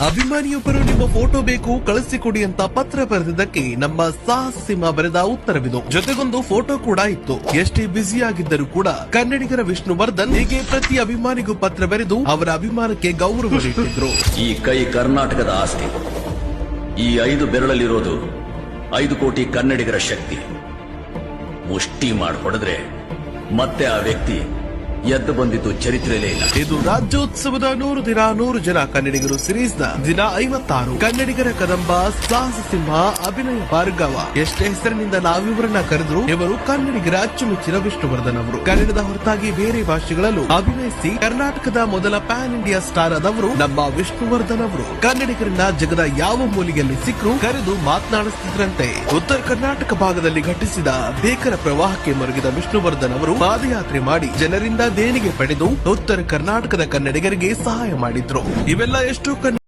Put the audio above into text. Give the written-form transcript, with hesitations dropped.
ಅಭಿಮಾನಿಯೊಬ್ಬರು ನಿಮ್ಮ ಫೋಟೋ ಬೇಕು ಕಳಿಸಿಕೊಡಿ ಅಂತ ಪತ್ರ ಬರೆದಿದ್ದಕ್ಕೆ ನಮ್ಮ ಸಾಹಸ ಸಿಂಹ ಬರೆದ ಉತ್ತರವಿದು. ಜೊತೆಗೊಂದು ಫೋಟೋ ಕೂಡ ಇತ್ತು. ಎಷ್ಟೇ ಬ್ಯುಸಿಯಾಗಿದ್ದರೂ ಕೂಡ ಕನ್ನಡಿಗರ ವಿಷ್ಣುವರ್ಧನ್ ಹೀಗೆ ಪ್ರತಿ ಅಭಿಮಾನಿಗೂ ಪತ್ರ ಬರೆದು ಅವರ ಅಭಿಮಾನಕ್ಕೆ ಗೌರವ ನೀಡಿದ್ರು. ಈ ಕೈ ಕರ್ನಾಟಕದ ಆಸ್ತಿ. ಈ 5 ಬೆರಳಲ್ಲಿರೋದು 5 ಕೋಟಿ ಕನ್ನಡಿಗರ ಶಕ್ತಿ. ಮುಷ್ಟಿ ಮಾಡಿ ಹೊಡೆದ್ರೆ ಮತ್ತೆ ಆ ವ್ಯಕ್ತಿ ಎದ್ದು ಬಂದಿದ್ದು ಚರಿತ್ರೆಯಲ್ಲೇ ಇಲ್ಲ. ಇದು ರಾಜ್ಯೋತ್ಸವದ 100 ದಿನ 100 ಜನ ಕನ್ನಡಿಗರು ಸಿರೀಸ್ ನ ದಿನ 56. ಕನ್ನಡಿಗರ ಕದಂಬ ಸಾಹಸ ಸಿಂಹ ಅಭಿನಯ ಭಾರ್ಗವ. ಎಷ್ಟೇ ಹೆಸರಿನಿಂದ ನಾವಿವರನ್ನ ಕರೆದ್ರು ಇವರು ಕನ್ನಡಿಗರ ಅಚ್ಚುಮೆಚ್ಚಿನ ವಿಷ್ಣುವರ್ಧನ್ ಅವರು. ಕನ್ನಡದ ಹೊರತಾಗಿ ಬೇರೆ ಭಾಷೆಗಳಲ್ಲೂ ಅಭಿನಯಿಸಿ ಕರ್ನಾಟಕದ ಮೊದಲ ಪ್ಯಾನ್ ಇಂಡಿಯಾ ಸ್ಟಾರ್ ಆದವರು ನಮ್ಮ ವಿಷ್ಣುವರ್ಧನ್ ಅವರು. ಕನ್ನಡಿಗರನ್ನ ಜಗದ ಯಾವ ಮೂಲೆಯಲ್ಲಿ ಸಿಕ್ಕರೂ ಕರೆದು ಮಾತನಾಡಿಸುತ್ತಿದ್ರಂತೆ. ಉತ್ತರ ಕರ್ನಾಟಕ ಭಾಗದಲ್ಲಿ ಘಟಿಸಿದ ಭೀಕರ ಪ್ರವಾಹಕ್ಕೆ ಮರುಗಿದ ವಿಷ್ಣುವರ್ಧನ್ ಅವರು ಪಾದಯಾತ್ರೆ ಮಾಡಿ ಜನರಿಂದ ದೇಣಿಗೆ ಪಡೆದು ಉತ್ತರ ಕರ್ನಾಟಕದ ಕನ್ನಡಿಗರಿಗೆ ಸಹಾಯ ಮಾಡಿದ್ರು. ಇವೆಲ್ಲ ಎಷ್ಟು